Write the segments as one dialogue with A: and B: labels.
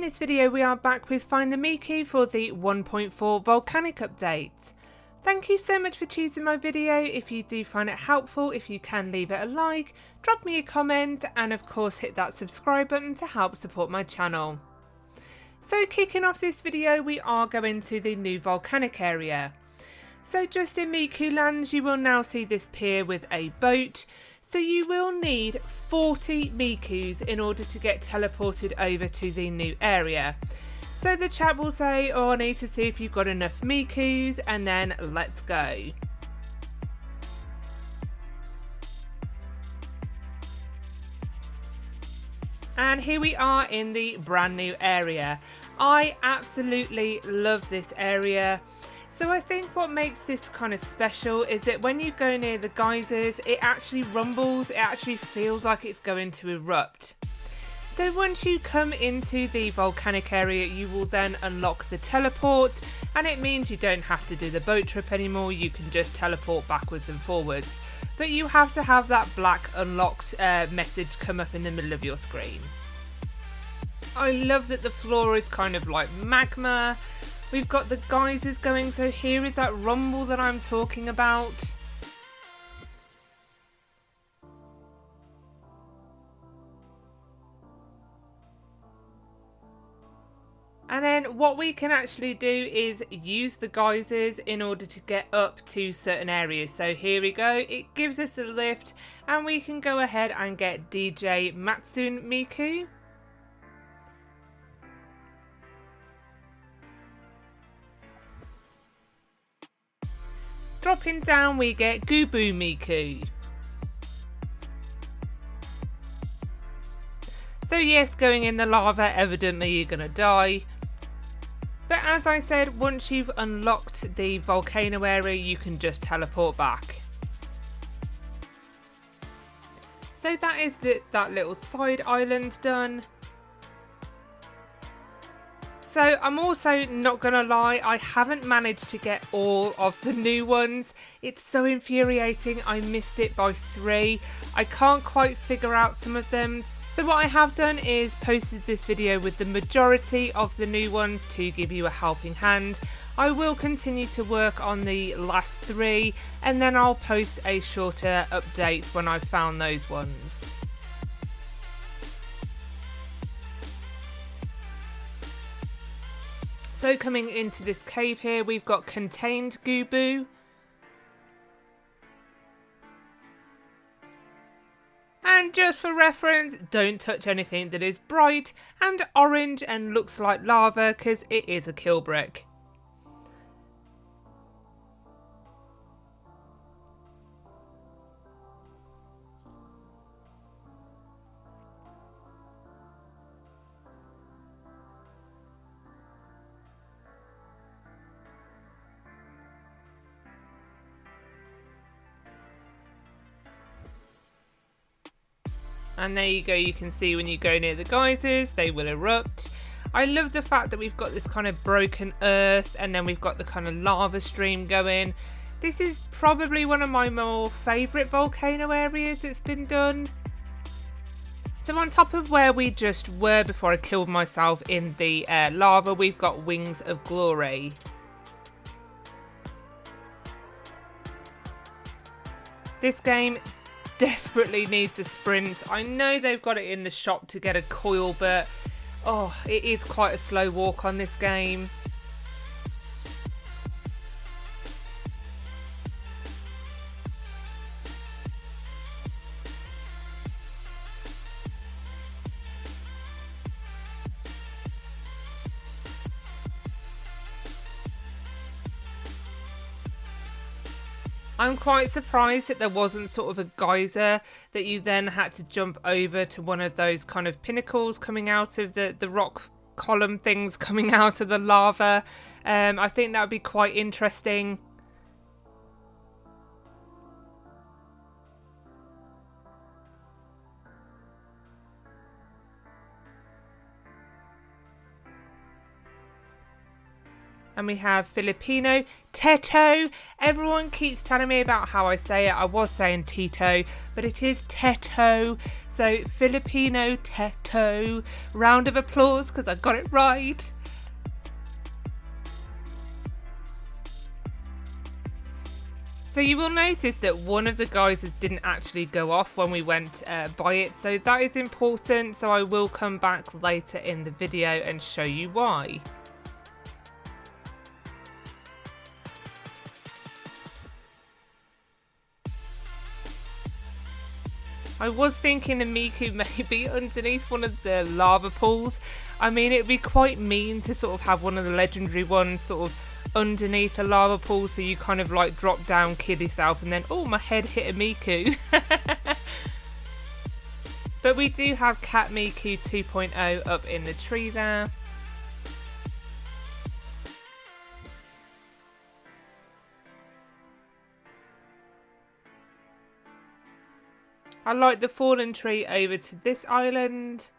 A: In this video we are back with Find the Miku for the 1.4 Volcanic update. Thank you so much for choosing my video. If you do find it helpful, if you can leave it a like, drop me a comment and of course hit that subscribe button to help support my channel. So kicking off this video we are going to the new volcanic area. So just in Miku lands you will now see this pier with a boat. So you will need 40 Mikus in order to get teleported over to the new area. So the chat will say, oh, I need to see if you've got enough Mikus, and then let's go. And here we are in the brand new area. I absolutely love this area. So I think what makes this kind of special is that when you go near the geysers, it actually rumbles, it actually feels like it's going to erupt. So once you come into the volcanic area, you will then unlock the teleport, and it means you don't have to do the boat trip anymore, you can just teleport backwards and forwards. But you have to have that black unlocked message come up in the middle of your screen. I love that the floor is kind of like magma. We've got the geysers going, so here is that rumble that I'm talking about. And then what we can actually do is use the geysers in order to get up to certain areas. So here we go, it gives us a lift and we can go ahead and get DJ Matsune Miku. Dropping down we get Gooboo Miku. So yes, going in the lava, evidently you're gonna die. But as I said, once you've unlocked the volcano area, you can just teleport back. So that is that little side island done. So I'm also not gonna lie, I haven't managed to get all of the new ones. It's so infuriating, I missed it by 3. I can't quite figure out some of them. So what I have done is posted this video with the majority of the new ones to give you a helping hand. I will continue to work on the last 3 and then I'll post a shorter update when I've found those ones. So coming into this cave here, we've got contained Gooboo. And just for reference, don't touch anything that is bright and orange and looks like lava because it is a kill brick. And there you go, you can see when you go near the geysers, they will erupt. I love the fact that we've got this kind of broken earth and then we've got the kind of lava stream going. This is probably one of my more favourite volcano areas that's been done. So on top of where we just were before I killed myself in the lava, we've got Wings of Glory. This game desperately needs a sprint. I know they've got it in the shop to get a coil, but oh, it is quite a slow walk on this game. I'm quite surprised that there wasn't sort of a geyser that you then had to jump over to one of those kind of pinnacles coming out of the rock column things coming out of the lava. I think that would be quite interesting. And we have Filipino teto. Everyone keeps telling me about how I say it. I was saying Tito, but it is teto. So Filipino teto. Round of applause because I got it right. So you will notice that one of the geysers didn't actually go off when we went by it. So that is important. So I will come back later in the video and show you why. I was thinking a Miku maybe underneath one of the lava pools. I mean, it would be quite mean to sort of have one of the legendary ones sort of underneath a lava pool, so you kind of like drop down, kill yourself, and then, oh, my head hit a Miku. But we do have Cat Miku 2.0 up in the tree there. I like the fallen tree over to this island.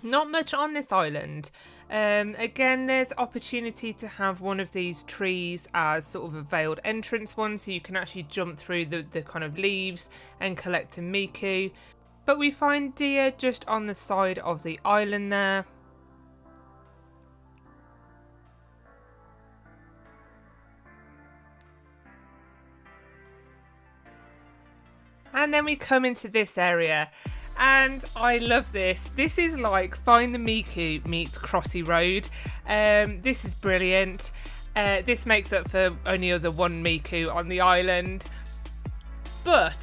A: Not much on this island. Again, there's opportunity to have one of these trees as sort of a veiled entrance one, so you can actually jump through the kind of leaves and collect a Miku. But we find deer just on the side of the island there. And then we come into this area. And I love this. This is like Find the Miku meets Crossy Road. This is brilliant. This makes up for only other one Miku on the island. But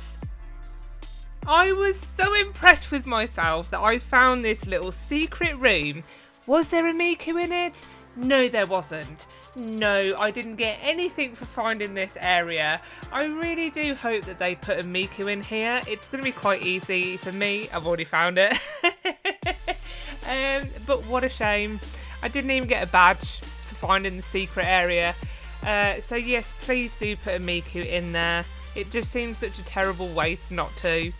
A: I was so impressed with myself that I found this little secret room. Was there a Miku in it? No, there wasn't. No, I didn't get anything for finding this area. I really do hope that they put a Miku in here. It's going to be quite easy for me. I've already found it. But what a shame. I didn't even get a badge for finding the secret area. So yes, please do put a Miku in there. It just seems such a terrible waste not to.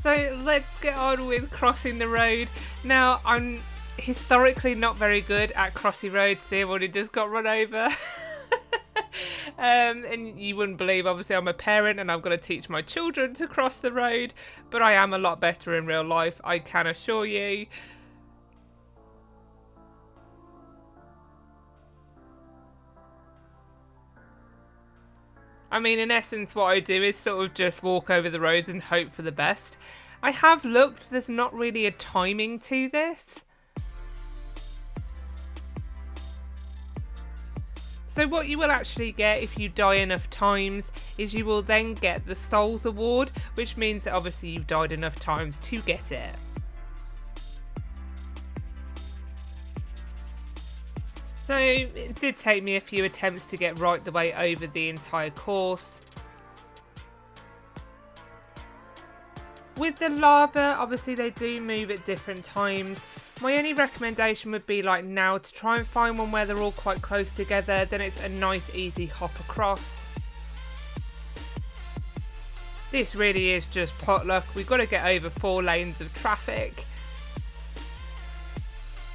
A: So let's get on with crossing the road. Now, I'm historically not very good at crossing roads. See, I've already just got run over. And you wouldn't believe, obviously I'm a parent and I've got to teach my children to cross the road. But I am a lot better in real life, I can assure you. I mean, in essence, what I do is sort of just walk over the roads and hope for the best. I have looked, there's not really a timing to this. So what you will actually get if you die enough times is you will then get the Souls Award, which means that obviously you've died enough times to get it. So it did take me a few attempts to get right the way over the entire course. With the lava, obviously they do move at different times. My only recommendation would be like now to try and find one where they're all quite close together, then it's a nice easy hop across. This really is just potluck. We've got to get over 4 lanes of traffic.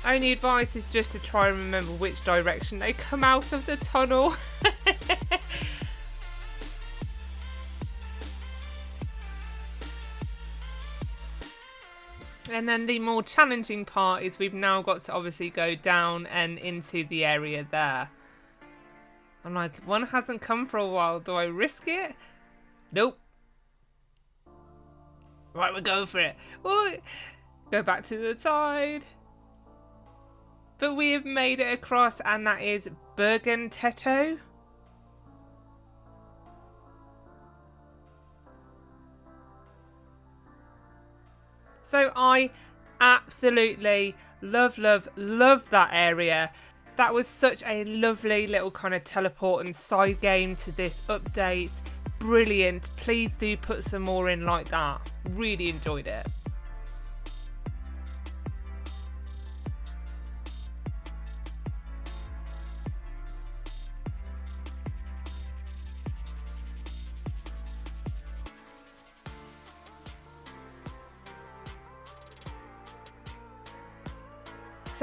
A: Only advice is just to try and remember which direction they come out of the tunnel. And then the more challenging part is we've now got to obviously go down and into the area there. I'm like, one hasn't come for a while. Do I risk it? Nope. Right, we're going for it. Ooh, go back to the side. But we have made it across, and that is Bergenteto. So I absolutely love that area. That was such a lovely little kind of teleport and side game to this update. Brilliant. Please do put some more in like that. Really enjoyed it.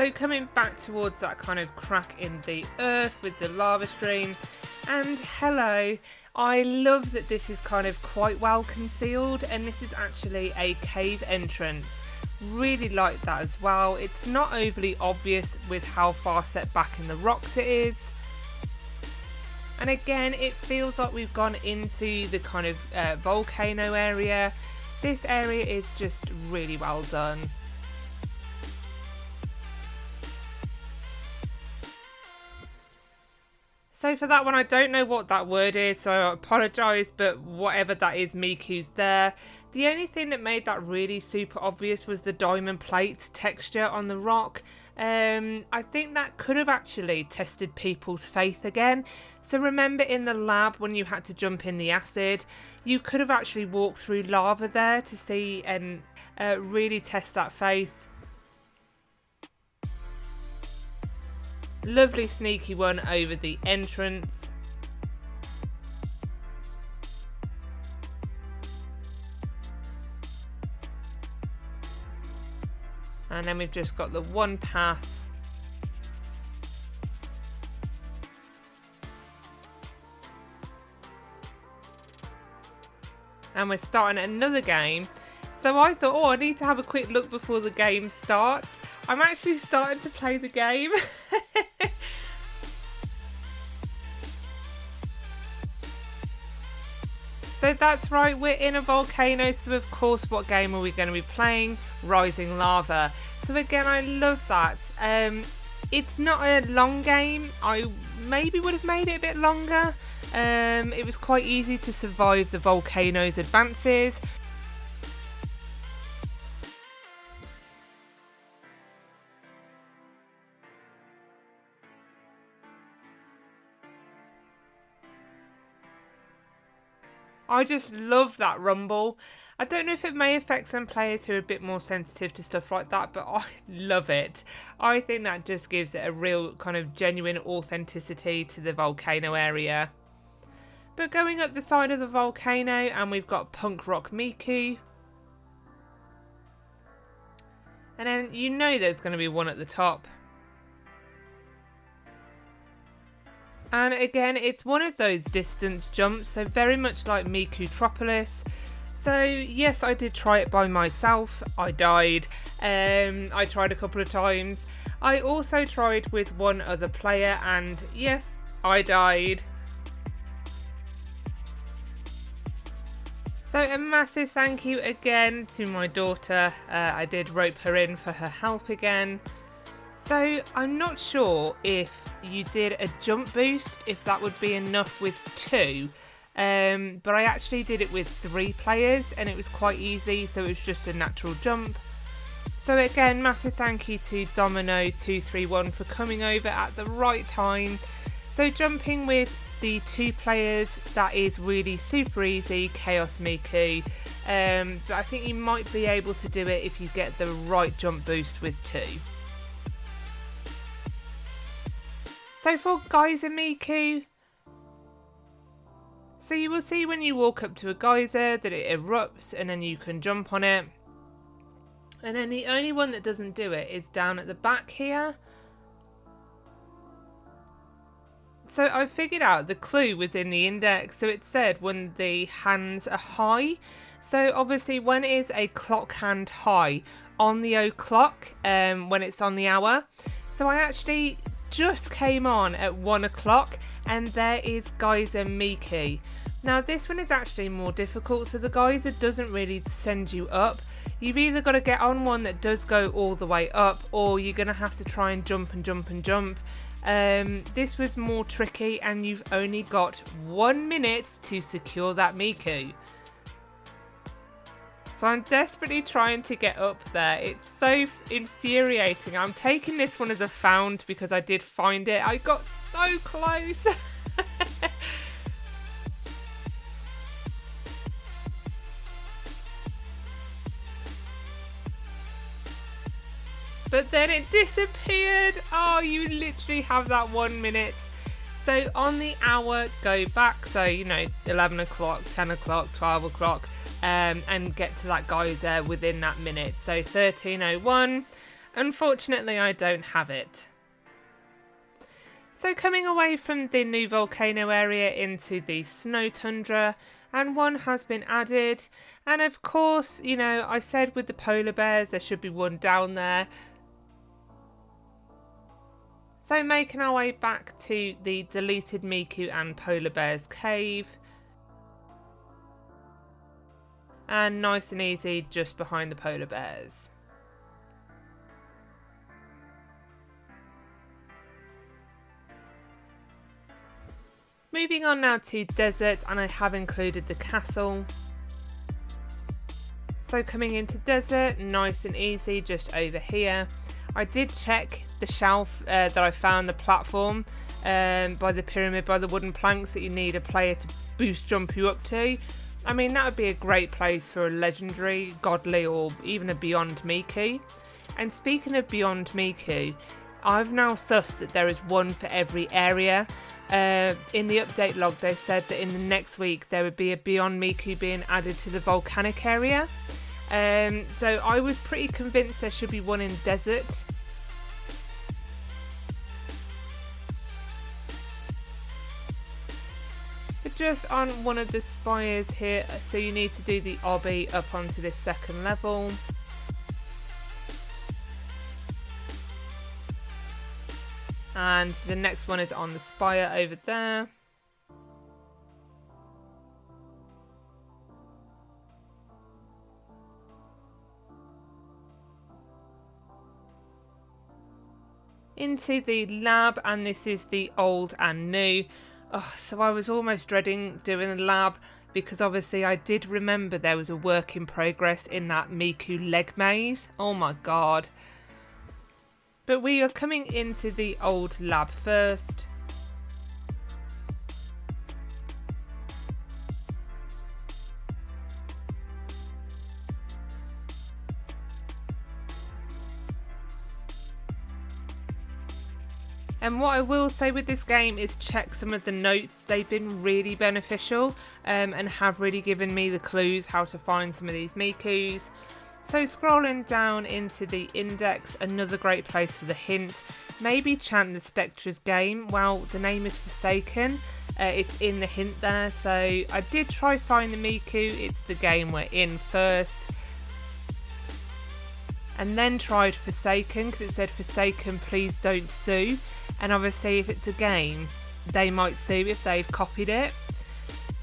A: So coming back towards that kind of crack in the earth with the lava stream, and hello, I love that this is kind of quite well concealed, and this is actually a cave entrance. Really like that as well. It's not overly obvious with how far set back in the rocks it is. And again, it feels like we've gone into the kind of volcano area. This area is just really well done. So for that one, I don't know what that word is, so I apologise, but whatever that is, Miku's there. The only thing that made that really super obvious was the diamond plate texture on the rock. I think that could have actually tested people's faith again. So remember in the lab when you had to jump in the acid, you could have actually walked through lava there to see and really test that faith. Lovely sneaky one over the entrance. And then we've just got the one path. And we're starting another game. So I thought, oh, I need to have a quick look before the game starts. I'm actually starting to play the game. So that's right, we're in a volcano, so of course what game are we going to be playing? Rising Lava. So again, I love that. It's not a long game. I maybe would have made it a bit longer. It was quite easy to survive the volcano's advances. I just love that rumble. I don't know if it may affect some players who are a bit more sensitive to stuff like that, but I love it. I think that just gives it a real kind of genuine authenticity to the volcano area. But going up the side of the volcano, and we've got Punk Rock Miku. And then you know there's going to be one at the top. And again, it's one of those distance jumps, so very much like MIKUTROPOLIS. So yes, I did try it by myself. I died. I tried a couple of times. I also tried with one other player, and yes, I died. So a massive thank you again to my daughter. I did rope her in for her help again. So I'm not sure if you did a jump boost, if that would be enough with 2. But I actually did it with 3 players and it was quite easy, so it was just a natural jump. So again, massive thank you to Domino231 for coming over at the right time. So jumping with the 2 players, that is really super easy, Chaos Miku. But I think you might be able to do it if you get the right jump boost with 2. So for Geyser Miku, so you will see when you walk up to a geyser that it erupts and then you can jump on it. And then the only one that doesn't do it is down at the back here. So I figured out the clue was in the index, so it said when the hands are high. So obviously when it is a clock hand high on the o'clock, when it's on the hour. So I actually just came on at 1 o'clock and there is Geyser Miku. Now this one is actually more difficult, so the geyser doesn't really send you up. You've either got to get on one that does go all the way up, or you're going to have to try and jump and jump and jump. This was more tricky and you've only got 1 minute to secure that Miku. So I'm desperately trying to get up there. It's so infuriating. I'm taking this one as a found because I did find it. I got so close. But then it disappeared. Oh, you literally have that 1 minute. So on the hour, go back. So, 11 o'clock, 10 o'clock, 12 o'clock. And get to that geyser within that minute. So 13:01. Unfortunately, I don't have it. So coming away from the new volcano area into the snow tundra, and one has been added. And of course, you know, I said with the polar bears there should be one down there. So making our way back to the deleted Miku and polar bears cave. And nice and easy just behind the polar bears. Moving on now to desert, and I have included the castle. So coming into desert, nice and easy just over here. I did check the shelf that I found, the platform by the pyramid, by the wooden planks that you need a player to boost jump you up to. I mean, that would be a great place for a legendary, godly, or even a Beyond Miku. And speaking of Beyond Miku, I've now sussed that there is one for every area. In the update log, they said that in the next week there would be a Beyond Miku being added to the volcanic area. So I was pretty convinced there should be one in desert. But just on one of the spires here, so you need to do the obby up onto this second level. And the next one is on the spire over there. Into the lab, and this is the old and new. Oh, so I was almost dreading doing the lab because obviously I did remember there was a work in progress in that Miku leg maze. Oh my god. But we are coming into the old lab first. And what I will say with this game is check some of the notes. They've been really beneficial and have really given me the clues how to find some of these Mikus. So scrolling down into the index, another great place for the hint. Maybe chant the Spectre's game. Well, the name is Forsaken. It's in the hint there. So I did try find the Miku. It's the game we're in first. And then tried Forsaken because it said Forsaken, please don't sue. And obviously if it's a game, they might sue if they've copied it.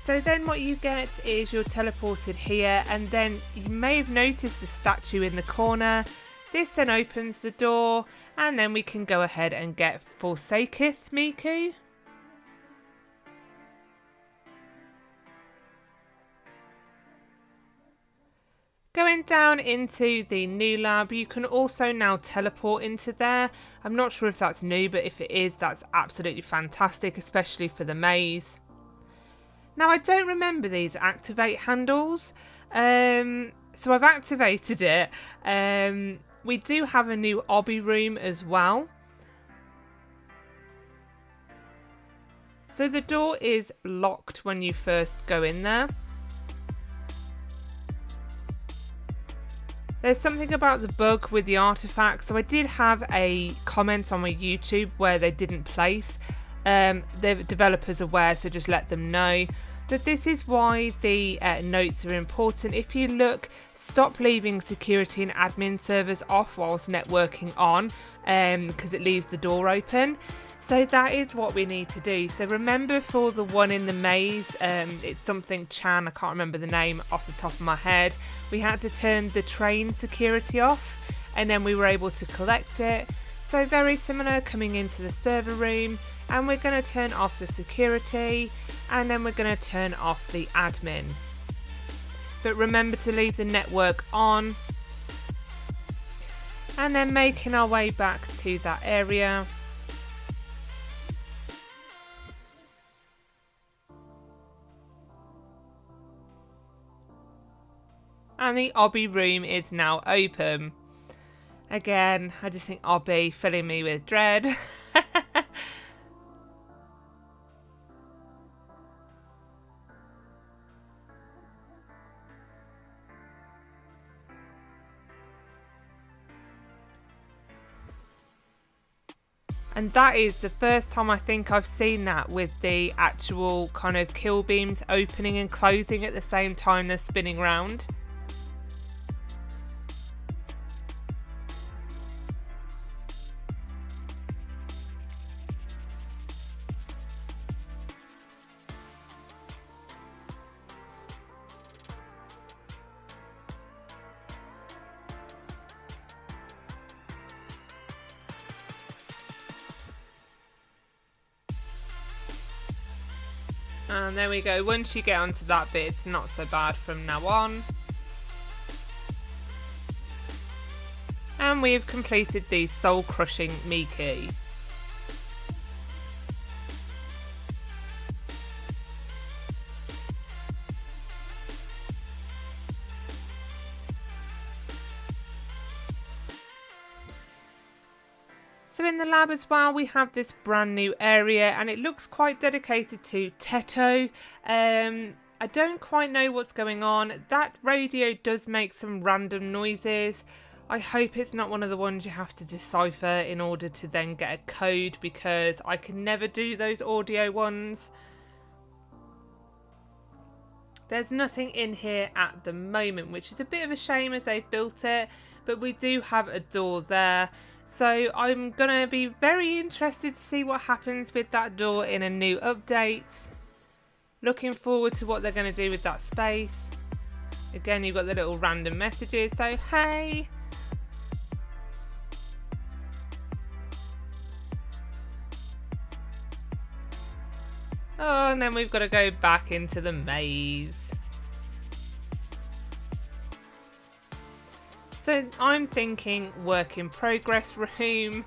A: So then what you get is you're teleported here, and then you may have noticed the statue in the corner. This then opens the door, and then we can go ahead and get Forsaketh Miku. Going down into the new lab, you can also now teleport into there. I'm not sure if that's new, but if it is, that's absolutely fantastic, especially for the maze. Now, I don't remember these activate handles, so I've activated it. We do have a new obby room as well. So the door is locked when you first go in there. There's something about the bug with the artifacts. So I did have a comment on my YouTube where they didn't place. The developers aware, so just let them know. But this is why the notes are important. If you look, stop leaving security and admin servers off whilst networking on, because it leaves the door open. So that is what we need to do. So remember for the one in the maze, it's something Chan, I can't remember the name off the top of my head. We had to turn the train security off, and then we were able to collect it. So very similar coming into the server room, and we're going to turn off the security, and then we're going to turn off the admin. But remember to leave the network on, and then making our way back to that area. And the obby room is now open. Again, I just think obby filling me with dread. And that is the first time I think I've seen that, with the actual kind of kill beams opening and closing at the same time they're spinning round. And there we go, once you get onto that bit, it's not so bad from now on. And we've completed the soul crushing Miku. So in the lab as well, we have this brand new area, and it looks quite dedicated to teto. I don't quite know what's going on. That radio does make some random noises. I hope it's not one of the ones you have to decipher in order to then get a code, because I can never do those audio ones. There's nothing in here at the moment, which is a bit of a shame as they've built it, but we do have a door there. So I'm going to be very interested to see what happens with that door in a new update. Looking forward to what they're going to do with that space. Again, you've got the little random messages, so hey! Oh, and then we've got to go back into the maze. So I'm thinking work in progress room.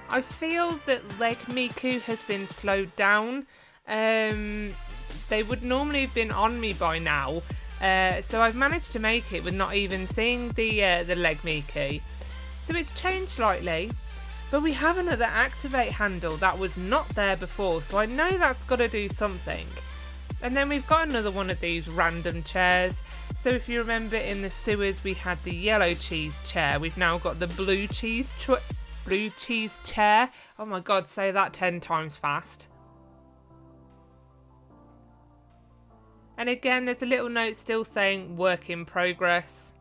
A: I feel that Leg Miku has been slowed down. They would normally have been on me by now. So I've managed to make it with not even seeing the Leg Miku. So it's changed slightly. But we have another activate handle that was not there before. So I know that's got to do something. And then we've got another one of these random chairs. So if you remember in the sewers we had the yellow cheese chair. We've now got the blue cheese chair. Oh my god, say that 10 times fast. And again, there's a little note still saying work in progress.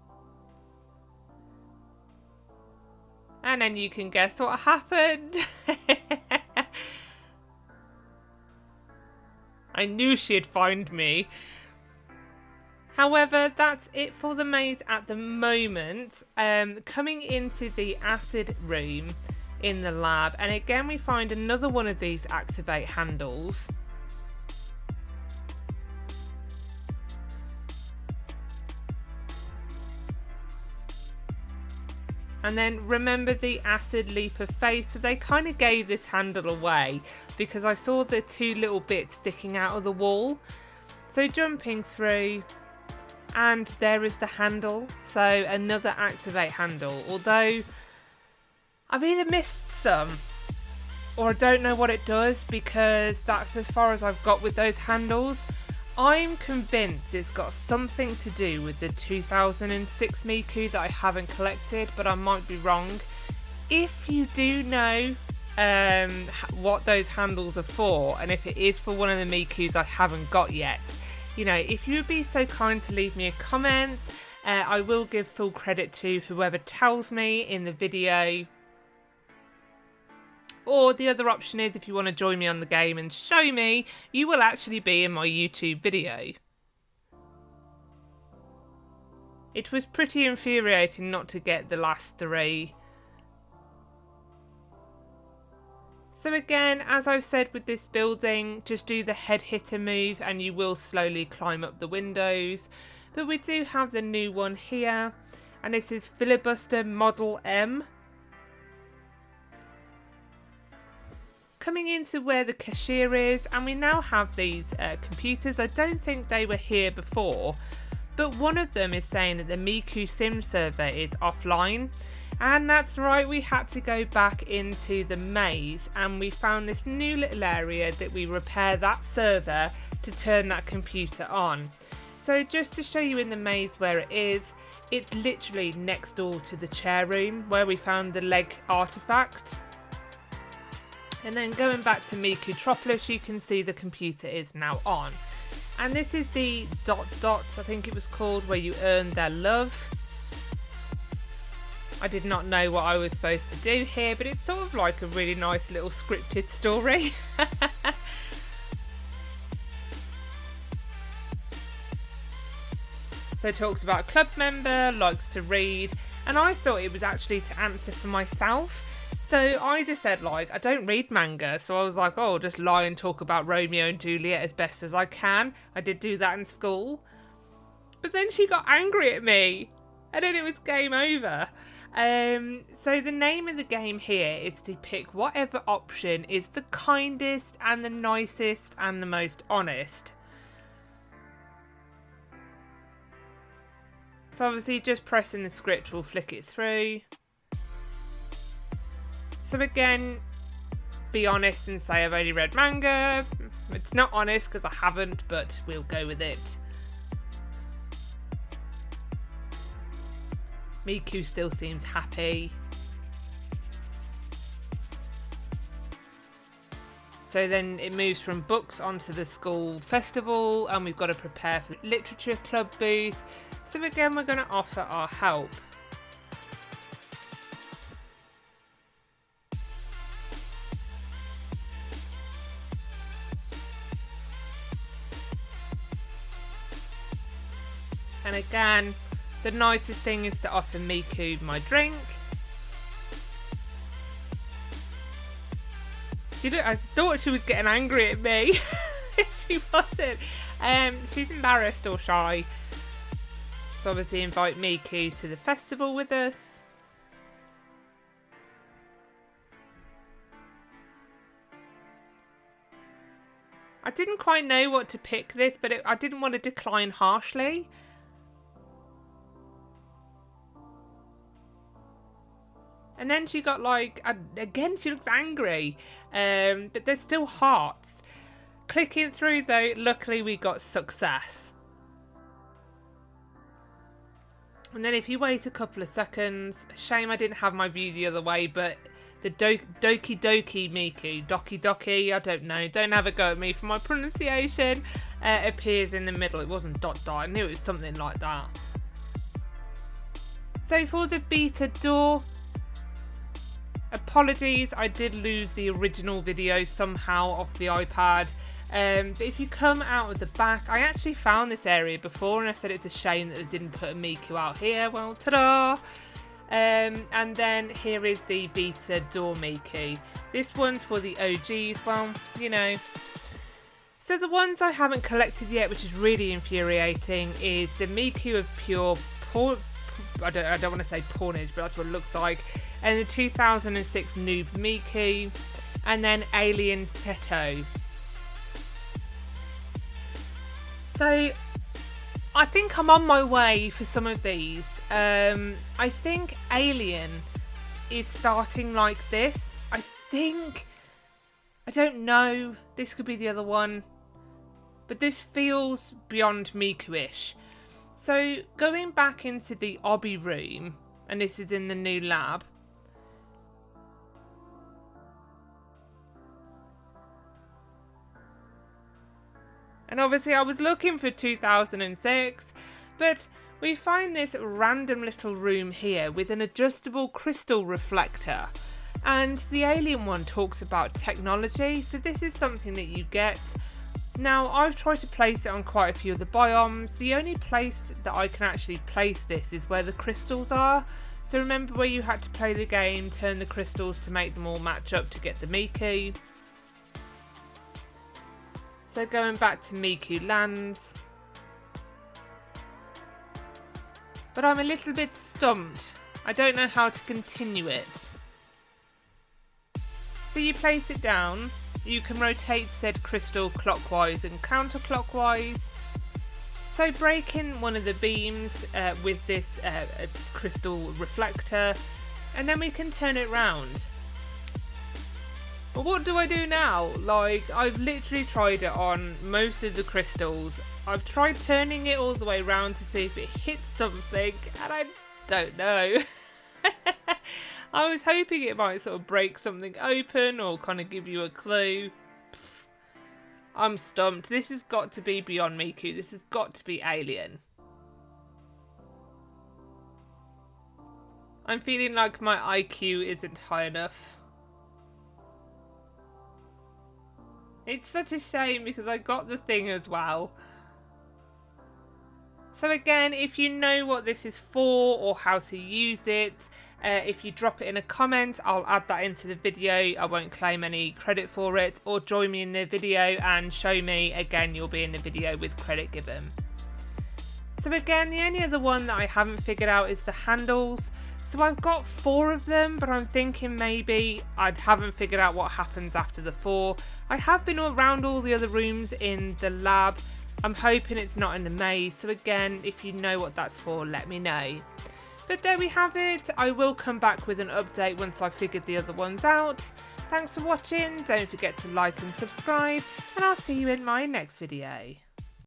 A: And then you can guess what happened. I knew she'd find me. However, that's it for the maze at the moment. Coming into the acid room in the lab, and again we find another one of these activate handles. And then remember the acid leap of faith, so they kind of gave this handle away because I saw the two little bits sticking out of the wall. So jumping through, and there is the handle, so another activate handle. Although I've either missed some or I don't know what it does, because that's as far as I've got with those handles. I'm convinced it's got something to do with the 2006 Miku that I haven't collected, but I might be wrong. If you do know what those handles are for, and if it is for one of the Mikus I haven't got yet, you know, if you would be so kind to leave me a comment, I will give full credit to whoever tells me in the video. Or the other option is, if you want to join me on the game and show me, you will actually be in my YouTube video. It was pretty infuriating not to get the last three. So again, as I've said with this building, just do the head hitter move and you will slowly climb up the windows. But we do have the new one here, and this is Filibuster Model M. Coming into where the cashier is, and we now have these computers. I don't think they were here before, but one of them is saying that the Miku Sim server is offline. And that's right, we had to go back into the maze, and we found this new little area that we repair that server to turn that computer on. So just to show you in the maze where it is, it's literally next door to the chair room where we found the leg artifact. And then going back to MIKUTROPOLIS, you can see the computer is now on. And this is the ... I think it was called, where you earn their love. I did not know what I was supposed to do here, but it's sort of like a really nice little scripted story. So it talks about a club member, likes to read, and I thought it was actually to answer for myself. So I just said, like, I don't read manga, so I was like, oh, I'll just lie and talk about Romeo and Juliet as best as I can. I did do that in school. But then she got angry at me, and then it was game over. So the name of the game here is to pick whatever option is the kindest and the nicest and the most honest. So obviously just pressing the script will flick it through. So again, be honest and say I've only read manga. It's not honest because I haven't, but we'll go with it. Miku still seems happy. So then it moves from books onto the school festival, and we've got to prepare for the literature club booth. So again, we're going to offer our help. And again, the nicest thing is to offer Miku my drink. I thought she was getting angry at me. She wasn't. She's embarrassed or shy. So obviously invite Miku to the festival with us. I didn't quite know what to pick this, but I didn't want to decline harshly. And then she got like, again, she looks angry. But there's still hearts. Clicking through though, luckily we got success. And then if you wait a couple of seconds, shame I didn't have my view the other way, but the doki Miku, doki, I don't know, don't have a go at me for my pronunciation, appears in the middle. It wasn't ... I knew it was something like that. So for the beta door, apologies, I did lose the original video somehow off the iPad. But if you come out of the back, I actually found this area before and I said it's a shame that they didn't put a Miku out here. Well, ta-da! And then here is the beta door Miku. This one's for the OGs, well, you know. So the ones I haven't collected yet, which is really infuriating, is the Miku of pure I don't want to say pwnage, but that's what it looks like. And the 2006 noob Miku, and then Alien Teto. So I think I'm on my way for some of these. I think Alien is starting like this. I don't know, this could be the other one, but this feels beyond Miku-ish. So going back into the obby room, and this is in the new lab. And obviously I was looking for 2006, but we find this random little room here with an adjustable crystal reflector. And the alien one talks about technology, so this is something that you get. Now, I've tried to place it on quite a few of the biomes. The only place that I can actually place this is where the crystals are. So remember where you had to play the game, turn the crystals to make them all match up to get the Miku. So going back to Miku Lands. But I'm a little bit stumped. I don't know how to continue it. So you place it down. You can rotate said crystal clockwise and counterclockwise. So break in one of the beams with this crystal reflector, and then we can turn it round. But what do I do now? Like, I've literally tried it on most of the crystals. I've tried turning it all the way around to see if it hits something, and I don't know. I was hoping it might sort of break something open or kind of give you a clue. I'm stumped. This has got to be beyond Miku. This has got to be alien. I'm feeling like my IQ isn't high enough. It's such a shame because I got the thing as well. So again, if you know what this is for or how to use it, if you drop it in a comment, I'll add that into the video. I won't claim any credit for it, or join me in the video and show me. Again, you'll be in the video with credit given. So again, the only other one that I haven't figured out is the handles. So I've got 4 of them, but I'm thinking maybe I haven't figured out what happens after the 4. I have been around all the other rooms in the lab. I'm hoping it's not in the maze, so again, if you know what that's for, let me know. But there we have it. I will come back with an update once I've figured the other ones out. Thanks for watching, don't forget to like and subscribe, and I'll see you in my next video.